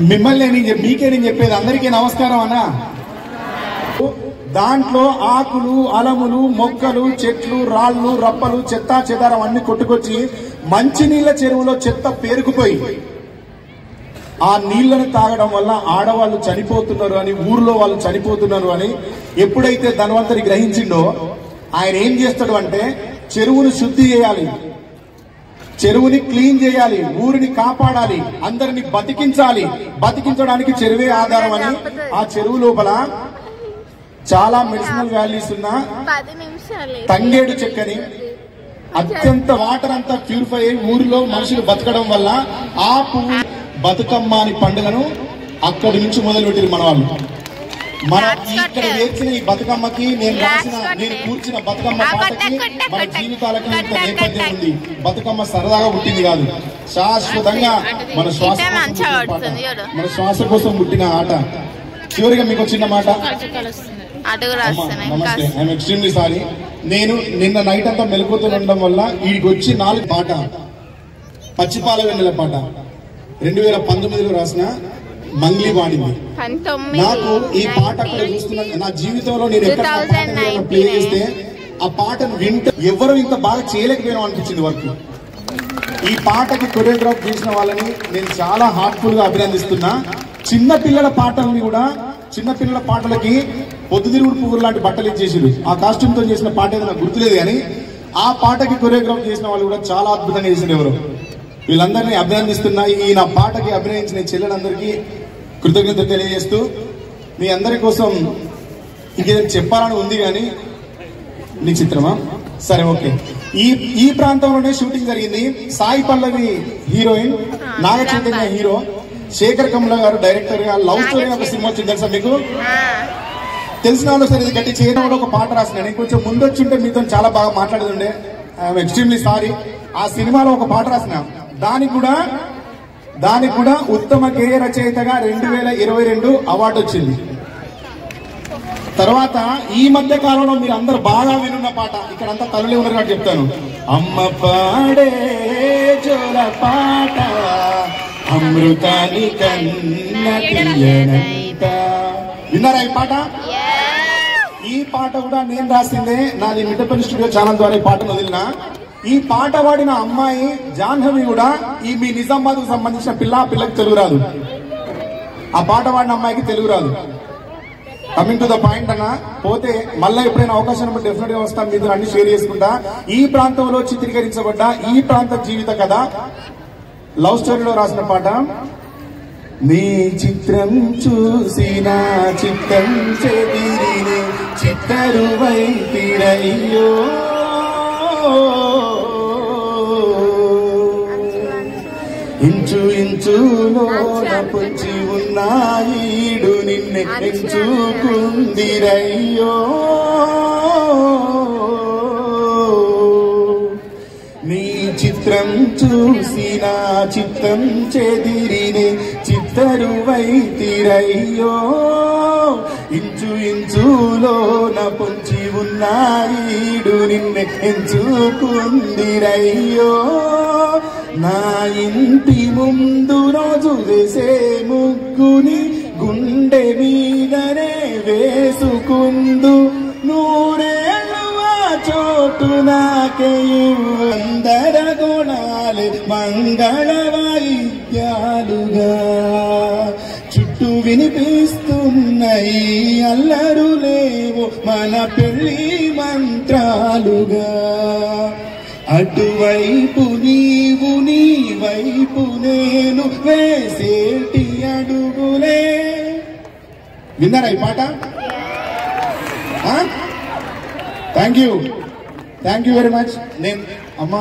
మిమ్మల్ని మీకే నేను చెప్పేది, అందరికీ నమస్కారం అన్నా. దాంట్లో ఆకులు, అలములు, మొక్కలు, చెట్లు, రాళ్లు, రప్పలు, చెత్త చెదారం అన్ని కొట్టుకొచ్చి మంచినీళ్ల చెరువులో చెత్త పేరుకుపోయి ఆ నీళ్లను తాగడం వల్ల ఆడవాళ్ళు చనిపోతున్నారు అని, ఊర్లో వాళ్ళు చనిపోతున్నారు అని ఎప్పుడైతే ధన్వంతరి గ్రహించిండో ఆయన ఏం చేస్తాడు అంటే చెరువును శుద్ధి చేయాలి, చెరువుని క్లీన్ చేయాలి, ఊరిని కాపాడాలి, అందరిని బతికించాలి, బతికించడానికి చెరువే ఆధారం అని ఆ చెరువు లోపల చాలా మెడిసినల్ వాల్యూస్ ఉన్న తంగేడు చెక్కని అత్యంత వాటర్ అంతా ప్యూరిఫై అయ్యి ఊరిలో మనుషులు బతకడం వల్ల ఆ పువ్వు బతుకమ్మ అని పండుగను అక్కడి నుంచి మొదలు పెట్టారు మన వాళ్ళు. మన ఇక్కడ వేసిన ఈ బతుకమ్మకి నేను కూర్చిన బతుకమ్మ పాటకి మన జీవితాలకి ఇంత నేపథ్యం ఉంది. బతుకమ్మ సరదాగా పుట్టింది కాదు, శాశ్వతంగా మన శ్వాస కోసం పుట్టిన ఆట. చివరిగా మీకు చిన్న మాట, నమస్తే, ఐఎమ్ ఎక్స్ట్రీమ్లీ సారీ. నేను నిన్న నైట్ అంతా మెలకువతో ఉండడం వల్ల వీడికి వచ్చి 4 పాట పచ్చిపాల వెన్నెల పాట 2019లో రాసిన మంగ్లీ పాడింది. నాకు ఈ పాట అక్కడ చూస్తున్నా, నా జీవితంలో నేను ఎక్కడ ప్లే చేస్తే ఆ పాటను వింటే ఎవరు ఇంత బాగా చేయలేకపోయినా అనిపించింది వరకు. ఈ పాటకి కొరియోగ్రాఫ్ చేసిన వాళ్ళని నేను చాలా హార్ట్ఫుల్ గా అభినందిస్తున్నా. చిన్నపిల్లల పాటల్ని కూడా, చిన్నపిల్లల పాటలకి పొద్దుతిరుగుడు పువ్వులు లాంటి బట్టలు ఇచ్చేసారు. ఆ కాస్ట్యూమ్ తో చేసిన పాట ఏదో నాకు గుర్తులేదు, కానీ ఆ పాటకి కొరియోగ్రాఫ్ చేసిన వాళ్ళు కూడా చాలా అద్భుతంగా చేశారు. ఎవరు వీళ్ళందరినీ అభినందిస్తున్నా. ఈ నా పాటకి అభినయించిన చెల్లెలందరికీ కృతజ్ఞత తెలియజేస్తూ, మీ అందరి కోసం ఇంకేదైనా చెప్పాలని ఉంది కానీ నీ చిత్రమా సరే ఓకే. ఈ ప్రాంతంలోనే షూటింగ్ జరిగింది. సాయి పల్లవి హీరోయిన్, నాగ చైతన్య హీరో, శేఖర్ కమల గారు డైరెక్టర్ గా లవ్ స్టోరీ ఒక సినిమా వచ్చింది తెలుసా మీకు? తెలిసిన వాళ్ళు సరే ఇది గట్టి చేయడం కూడా ఒక పాట రాసిన. నేను కొంచెం ముందు వచ్చి ఉంటే మీతో చాలా బాగా మాట్లాడుతుండే, ఐఎమ్ ఎక్స్ట్రీమ్లీ సారీ. ఆ సినిమాలో ఒక పాట రాసిన, దానికి కూడా ఉత్తమ గేయ రచయితగా 2022 అవార్డు వచ్చింది. తర్వాత ఈ మధ్య కాలంలో మీరు అందరు బాగా వినున్న పాట, ఇక్కడ అంతా తల్లులే ఉన్నారు కాబట్టి చెప్తాను. అమ్మ పాడే జోల పాట అమృతాని కన్న తీయనంట. విన్నారా ఈ పాట? ఈ పాట కూడా నేను రాసిందే, నాది మిట్టపల్లి స్టూడియో ఛానల్ ద్వారా ఈ పాటను వదిలిన. ఈ పాట పాడిన అమ్మాయి జాహ్నవి కూడా ఈ మీ నిజామాబాద్ కు సంబంధించిన పిల్లకి తెలుగు రాదు. ఆ పాట పాడిన అమ్మాయికి తెలుగు రాదు. కమింగ్ టు ద పాయింట్ అన్న, పోతే మళ్ళీ ఎప్పుడైనా అవకాశం డెఫినెట్ గా వస్తాం, మీతో అన్ని షేర్ చేసుకుంటా. ఈ ప్రాంతంలో చిత్రీకరించబడ్డ ఈ ప్రాంత జీవిత కథ లవ్ స్టోరీలో రాసిన పాట. నీ చిత్రం చూసిన చిత్తం చెదిరినే చిత్తరువై తిరయ్యో, ఇంచు ఇంచులోన పొంచి ఉన్నాయిడు నిన్నే ఎంచుకుందిరయ్యో, నీ చిత్రం చూసిన చిత్తం చెదిరినే చిత్తరువై తిరయ్యో, ఇంచు ఇంచులోన పొంచి ఉన్నాయిడు నిన్నే ఎంచుకుందిరయ్యో, నా ఇంటి ముందు రోజు వేసే ముగ్గుని గుండె మీదనే వేసుకుందు, నూరేళ్ళువా చోటు నాకే అందర గుణాలే మంగళ వాయిద్యాలుగా చుట్టూ వినిపిస్తున్నాయి అల్లరులేవో మన పెళ్లి మంత్రాలుగా, అటువైపు నీవు నీ వైపు నేను వేసేటి అడుగులే. విన్నారా ఈ పాట? Thank you very much. నేను అమ్మా